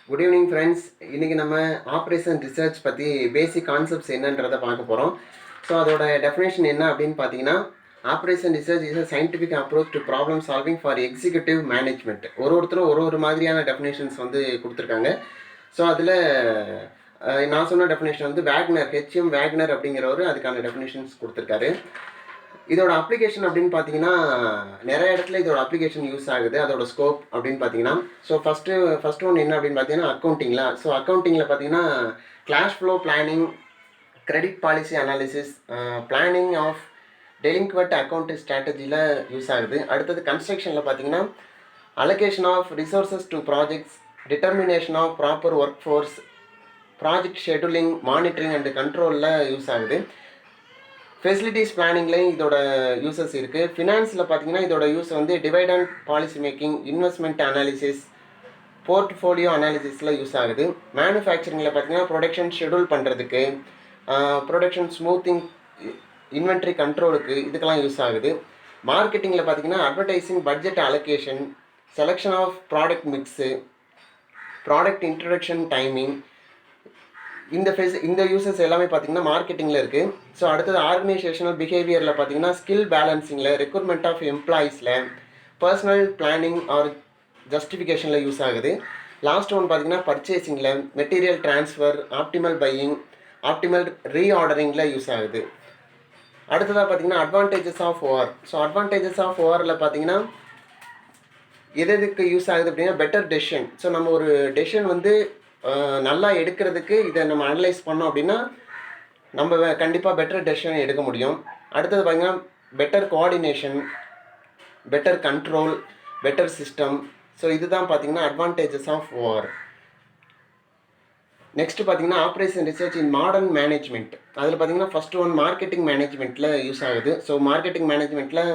Good evening friends. இன்றைக்கி நம்ம operation research பற்றி பேசிக் கான்செப்ட்ஸ் என்னன்றதை பார்க்க போகிறோம். ஸோ அதோட டெஃபினேஷன் என்ன அப்படின்னு பார்த்தீங்கன்னா, operation research is a scientific approach to problem solving for executive management. ஒருத்தரும் ஒரு மாதிரியான டெஃபினேஷன்ஸ் வந்து கொடுத்துருக்காங்க. ஸோ அதில் நான் சொன்ன டெஃபினேஷன் வந்து வேக்னர், ஹெச்எம் வேக்னர் அப்படிங்கிறவர் அதுக்கான டெஃபினேஷன்ஸ் கொடுத்துருக்காரு. இதோட அப்ளிகேஷன் அப்படின்னு பார்த்தீங்கன்னா நிறைய இடத்துல இதோட அப்ளிகேஷன் யூஸ் ஆகுது. அதோட ஸ்கோப் அப்படின்னு பார்த்தீங்கன்னா, ஸோ ஃபஸ்ட் ஒன் என்ன அப்படின்னு பார்த்தீங்கன்னா அக்கௌண்டிங்கில். ஸோ அக்கௌண்டிங்கில் பார்த்தீங்கன்னா cash flow planning, credit policy analysis, planning of delinquent account ஸ்ட்ராட்டஜியில் யூஸ் ஆகுது. அடுத்தது கன்ஸ்ட்ரக்ஷனில் பார்த்தீங்கன்னா allocation of resources to projects, determination of proper work force, project scheduling, monitoring and கண்ட்ரோலில் யூஸ் ஆகுது. ஃபெசிலிட்டிஸ் பிளானிங்லேயும் இதோட யூசஸ் இருக்குது. ஃபினான்ஸில் பார்த்தீங்கன்னா இதோட யூஸ் வந்து dividend policy making, investment analysis, portfolio அனாலிசிஸில் யூஸ் ஆகுது. மேனுஃபேக்சரிங்கில் பார்த்தீங்கன்னா ப்ரொடக்ஷன் ஷெட்யூல் பண்ணுறதுக்கு, ப்ரொடக்ஷன் ஸ்மூத்திங், இன்வென்ட்ரி கண்ட்ரோலுக்கு இதுக்கெல்லாம் யூஸ் ஆகுது. மார்க்கெட்டிங்கில் பார்த்தீங்கன்னா advertising, budget allocation, selection of product mix, product introduction timing, இந்த யூசஸ் எல்லாமே பார்த்தீங்கன்னா மார்க்கெட்டிங்கில் இருக்குது. ஸோ அடுத்தது ஆர்கனைசேஷனல் பிஹேவியரில் பார்த்தீங்கன்னா ஸ்கில் பேலன்சிங்கில், ரெக்ரூட்மெண்ட் ஆஃப் எம்ப்ளாயீஸில், பர்சனல் பிளானிங் ஆர் ஜஸ்டிஃபிகேஷனில் யூஸ் ஆகுது. லாஸ்ட் ஒன் பார்த்தீங்கன்னா பர்ச்சேசிங்கில், material transfer, optimal buying, optimal ரீஆர்டரிங்கில் யூஸ் ஆகுது. அடுத்ததாக பார்த்தீங்கன்னா advantages of OR. So advantages of ஓஆரில் பார்த்தீங்கன்னா எதுக்கு யூஸ் ஆகுது அப்படின்னா பெட்டர் டெசிஷன். ஸோ நம்ம ஒரு டெசிஷன் வந்து நல்லா எடுக்கிறதுக்கு இதை நம்ம அனலைஸ் பண்ணோம் அப்படின்னா நம்ம கண்டிப்பாக பெட்டர் டெசிஷன் எடுக்க முடியும். அடுத்தது பார்த்திங்கன்னா better coordination, better control, better system. So இதுதான் பார்த்திங்கன்னா அட்வான்டேஜஸ் ஆஃப் ஓஆர். நெக்ஸ்ட் பார்த்திங்கன்னா operation research in modern management. அதில் பார்த்திங்கன்னா ஃபஸ்ட்டு ஒன் மார்க்கெட்டிங் மேனேஜ்மெண்ட்டில் யூஸ் ஆகுது. ஸோ மார்க்கெட்டிங் மேனேஜ்மெண்ட்டில்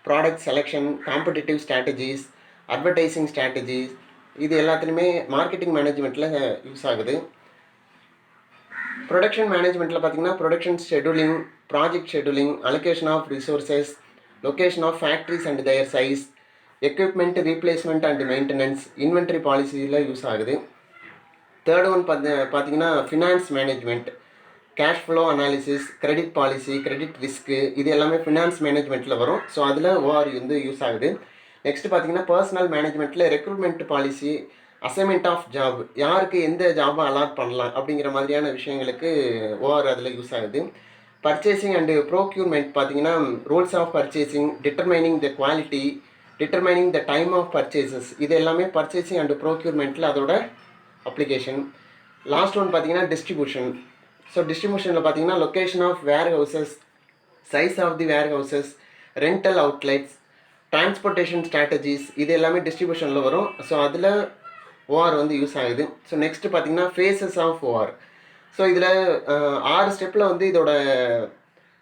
product selection, competitive strategies, advertising strategies, இது எல்லாத்துலேயுமே மார்க்கெட்டிங் மேனேஜ்மெண்ட்டில் யூஸ் ஆகுது. ப்ரொடக்ஷன் மேனேஜ்மெண்ட்டில் பார்த்திங்கன்னா production scheduling, project scheduling, allocation of resources, location of factories and their size, equipment replacement and maintenance, inventory பாலிசியில் யூஸ் ஆகுது. தேர்ட் ஒன் பார்த்திங்கன்னா finance management, cash flow analysis, credit policy, credit risk, இது எல்லாமே finance மேனேஜ்மெண்ட்டில் வரும். So அதில் OR வந்து use ஆகுது. Next பார்த்தீங்கன்னா பர்சனல் மேனேஜ்மெண்ட்டில் recruitment policy, assignment of job, யாருக்கு எந்த ஜாபை அலாட் பண்ணலாம் அப்படிங்கிற மாதிரியான விஷயங்களுக்கு ஓஆர் அதில் யூஸ் ஆகுது. பர்ச்சேசிங் அண்டு ப்ரோக்யூர்மெண்ட் பார்த்தீங்கன்னா rules of purchasing, determining the quality, determining the time of purchases, இது எல்லாமே பர்ச்சேசிங் அண்டு ப்ரோக்யூர்மெண்ட்டில் அதோட அப்ளிகேஷன். லாஸ்ட் ஒன் பார்த்தீங்கன்னா டிஸ்ட்ரிபியூஷன். ஸோ டிஸ்ட்ரிபியூஷனில் பார்த்தீங்கன்னா location of warehouses, size of the warehouses, rental outlets, transportation strategies, இது எல்லாமே டிஸ்ட்ரிபியூஷனில் வரும். ஸோ அதில் ஓஆர் வந்து யூஸ் ஆகுது. ஸோ நெக்ஸ்ட்டு பார்த்தீங்கன்னா ஃபேஸஸ் ஆஃப் ஓஆர். ஸோ இதில் 6 ஸ்டெப்பில் வந்து இதோட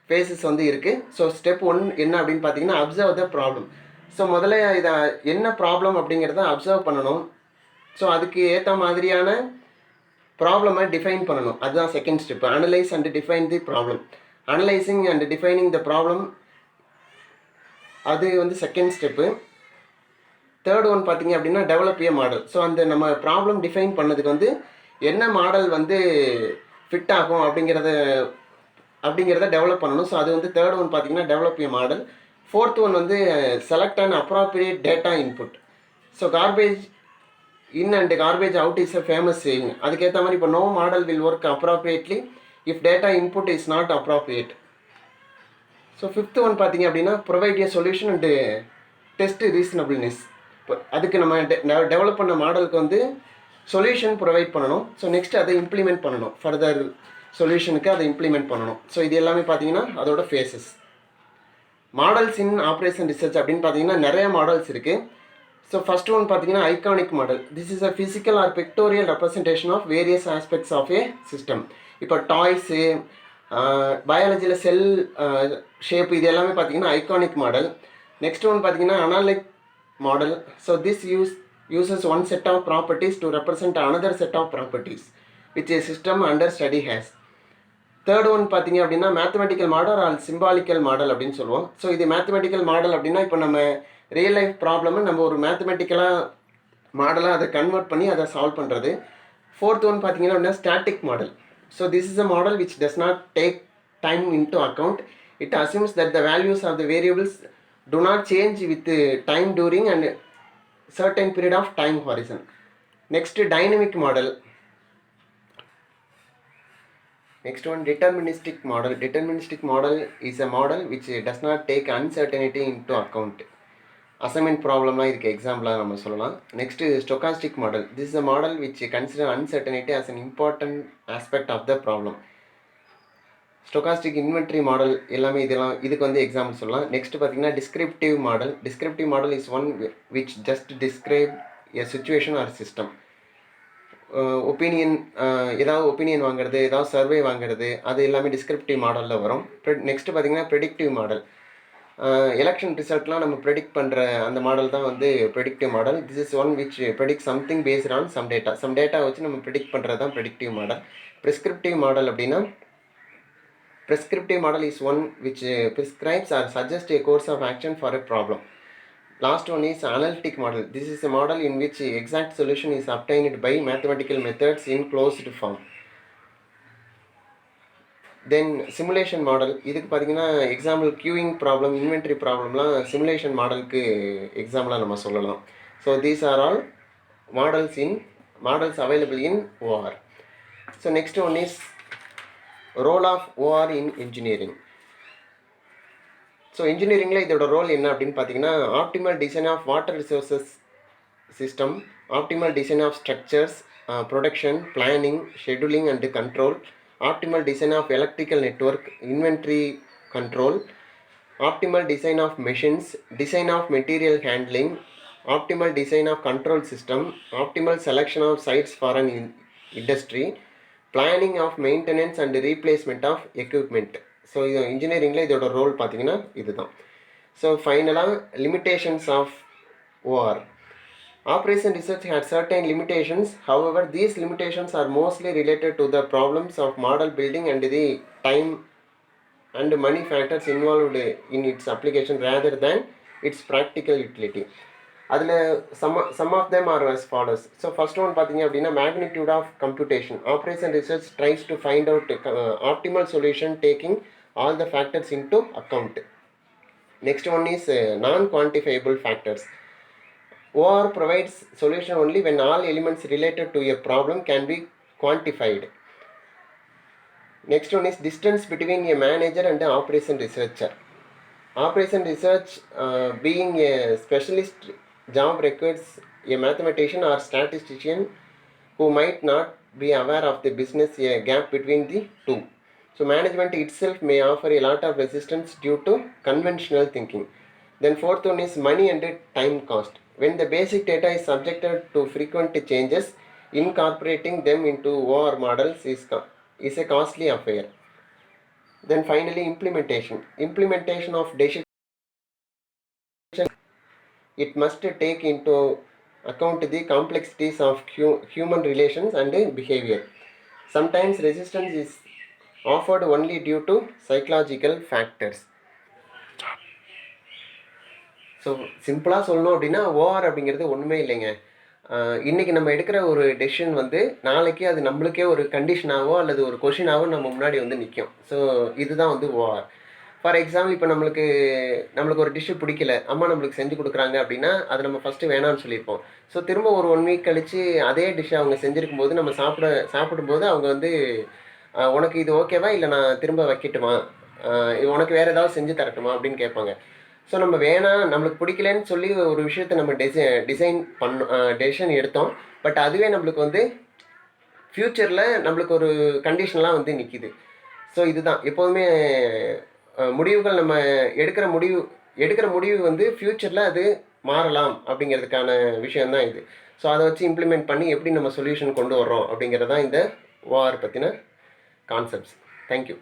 ஃபேஸஸ் வந்து இருக்குது. ஸோ ஸ்டெப் 1 என்ன அப்படின்னு பார்த்தீங்கன்னா அப்சர்வ் த ப்ராப்ளம். ஸோ முதல்ல இதை என்ன ப்ராப்ளம் அப்படிங்கிறத அப்சர்வ் பண்ணணும். ஸோ அதுக்கு ஏற்ற மாதிரியான ப்ராப்ளமை டிஃபைன் பண்ணணும். அதுதான் second step. Analyse and define the problem. Analysing and defining the problem, அது வந்து செகண்ட் ஸ்டெப்பு. தேர்ட் ஒன் பார்த்திங்க அப்படின்னா டெவலப் ஏ மாடல். ஸோ அந்த நம்ம ப்ராப்ளம் டிஃபைன் பண்ணதுக்கு வந்து என்ன மாடல் வந்து ஃபிட் ஆகும் அப்படிங்கிறத டெவலப் பண்ணணும். ஸோ அது வந்து தேர்ட் ஒன் பார்த்திங்கன்னா develop a model. Fourth one வந்து select and appropriate data input. So garbage in and garbage out is a famous saying. அதுக்கேற்ற மாதிரி இப்போ no model will work appropriately if data input is not appropriate. So fifth one பார்த்திங்க அப்படின்னா provide a solution and test reasonableness. இப்போ அதுக்கு நம்ம develop பண்ண மாடலுக்கு வந்து சொல்யூஷன் ப்ரொவைட் பண்ணணும். ஸோ நெக்ஸ்ட் அதை இம்ப்ளிமெண்ட் பண்ணணும். ஃபர்தர் சொல்யூஷனுக்கு அதை இம்ப்ளிமெண்ட் பண்ணணும். ஸோ இது எல்லாமே பார்த்தீங்கன்னா அதோட phases. Models in operation research அப்படின்னு பார்த்தீங்கன்னா நிறைய மாடல்ஸ் இருக்குது. ஸோ ஃபஸ்ட் ஒன் பார்த்தீங்கன்னா iconic model. This is a physical or pictorial representation of various aspects of a system. இப்போ டாய்ஸு, பயாலஜியில் செல் ஷேப், இது எல்லாமே பார்த்தீங்கன்னா ஐகானிக் மாடல். நெக்ஸ்ட் ஒன் பார்த்தீங்கன்னா analogue model. So this uses one set of properties to represent another set of properties which a system under study has. Third one பார்த்தீங்க அப்படின்னா mathematical model R symbolical model அப்படின்னு சொல்லுவோம். So இது mathematical model அப்படின்னா இப்போ நம்ம real life ப்ராப்ளமை நம்ம ஒரு மாடலாக அதை கன்வெர்ட் பண்ணி அதை சால்வ் பண்ணுறது. ஃபோர்த் ஒன் பார்த்தீங்கன்னா அப்படின்னா static model. So this is a model which does not take time into account. It assumes that the values of the variables do not change with time during and certain period of time horizon. Next, dynamic model. Next one, deterministic model. Deterministic model is a model which does not take uncertainty into account. Assignment ப்ராப்ளம்லாம் இதுக்கு எக்ஸாம்பிளாக நம்ம சொல்லலாம். Next stochastic model. This is a model which consider uncertainty as an important aspect of the problem. Stochastic inventory model எல்லாமே இதுக்கு வந்து example சொல்லலாம். Next பார்த்தீங்கன்னா descriptive model. Descriptive model is one which just describe a situation or system. ஏதாவது opinion வாங்குறது, ஏதாவது survey வாங்குறது, அது எல்லாமே டிஸ்கிரிப்டிவ் மாடலில் வரும். நெக்ஸ்ட் பார்த்தீங்கன்னா ப்ரெடிக்டிவ் மாடல். எலெக்ஷன் ரிசல்ட்லாம் நம்ம ப்ரெடிக்ட் பண்ணுற அந்த மாடல் தான் வந்து predictive model. This is one which predict something based on some data வச்சு நம்ம ப்ரெடிக்ட் பண்ணுறது தான் ப்ரெடிக்டிவ் மாடல். ப்ரிஸ்கிரிப்டிவ் மாடல் அப்படின்னா prescriptive model is one which prescribes or suggests a course of action for a problem. Last one is analytic model. This is a model in which exact solution is obtained by mathematical methods in closed form. Then simulation model. இதுக்கு பார்த்தீங்கன்னா example queuing problem, inventory problemலாம் simulation மாடலுக்கு எக்ஸாம்பிளாக நம்ம சொல்லலாம். So these are all models available in OR. So next one is role of OR in engineering. So இன்ஜினியரிங்கில் இதோட ரோல் என்ன அப்படின்னு பார்த்தீங்கன்னா optimal design of water resources system, optimal design of structures, production, planning, scheduling and control, optimal design of electrical network, inventory control, optimal design of machines, design of material handling, optimal design of control system, optimal selection of sites for an industry, planning of maintenance and replacement of equipment. So இது இன்ஜினியரிங்கில் இதோட role பார்த்தீங்கன்னா இதுதான். So ஃபைனலாக limitations of OR. Operation research had certain limitations. However, these limitations are mostly related to the problems of model building and the time and money factors involved in its application rather than its practical utility. அதில் some of them are as follows. So first one பார்த்தீங்க அப்படின்னா magnitude of computation. Operation research tries to find out optimal solution taking all the factors into account. Next one is non quantifiable factors. OR provides solution only when all elements related to a problem can be quantified. Next one is distance between a manager and an operation researcher. Operation research being a specialist job requires a mathematician or statistician who might not be aware of the business gap between the two. So management itself may offer a lot of resistance due to conventional thinking. Then fourth one is money and time cost. When the basic data is subjected to frequent changes, incorporating them into OR models is a costly affair. Then finally, implementation of decision. It must take into account the complexities of human relations and behavior. Sometimes resistance is offered only due to psychological factors. So சிம்பிளாக சொல்லணும் அப்படின்னா OR அப்படிங்கிறது ஒன்றுமே இல்லைங்க. இன்றைக்கி நம்ம எடுக்கிற ஒரு டெசிஷன் வந்து நாளைக்கு அது நம்மளுக்கே ஒரு கண்டிஷனாகவோ அல்லது ஒரு கொஷினாகவோ நம்ம முன்னாடி வந்து நிற்கும். ஸோ இதுதான் வந்து ஓஆர். ஃபார் எக்ஸாம்பிள் இப்போ நம்மளுக்கு ஒரு டிஷ்ஷு பிடிக்கல, அம்மா நம்மளுக்கு செஞ்சு கொடுக்குறாங்க அப்படின்னா அதை நம்ம ஃபஸ்ட்டு வேணான்னு சொல்லியிருப்போம். ஸோ திரும்ப ஒரு 1 வீக் கழித்து அதே டிஷ்ஷை அவங்க செஞ்சுருக்கும்போது நம்ம சாப்பிடும்போது அவங்க வந்து உனக்கு இது ஓகேவா, இல்லை நான் திரும்ப வைக்கட்டுமா, உனக்கு வேறு ஏதாவது செஞ்சு தரட்டுமா அப்படின்னு கேட்பாங்க. ஸோ நம்ம நம்மளுக்கு பிடிக்கலன்னு சொல்லி ஒரு விஷயத்தை நம்ம டெசிஷன் எடுத்தோம். பட் அதுவே நம்மளுக்கு வந்து ஃப்யூச்சரில் நம்மளுக்கு ஒரு கண்டிஷன்லாம் வந்து நிற்கிது. ஸோ இதுதான் எப்போதுமே முடிவுகள் நம்ம எடுக்கிற முடிவு வந்து ஃப்யூச்சரில் அது மாறலாம் அப்படிங்கிறதுக்கான விஷயந்தான் இது. ஸோ அதை வச்சு இம்ப்ளிமெண்ட் பண்ணி எப்படி நம்ம சொல்யூஷன் கொண்டு வர்றோம் அப்படிங்கிறது தான் இந்த ஓஆர் பற்றின கான்செப்ட்ஸ். தேங்க்யூ.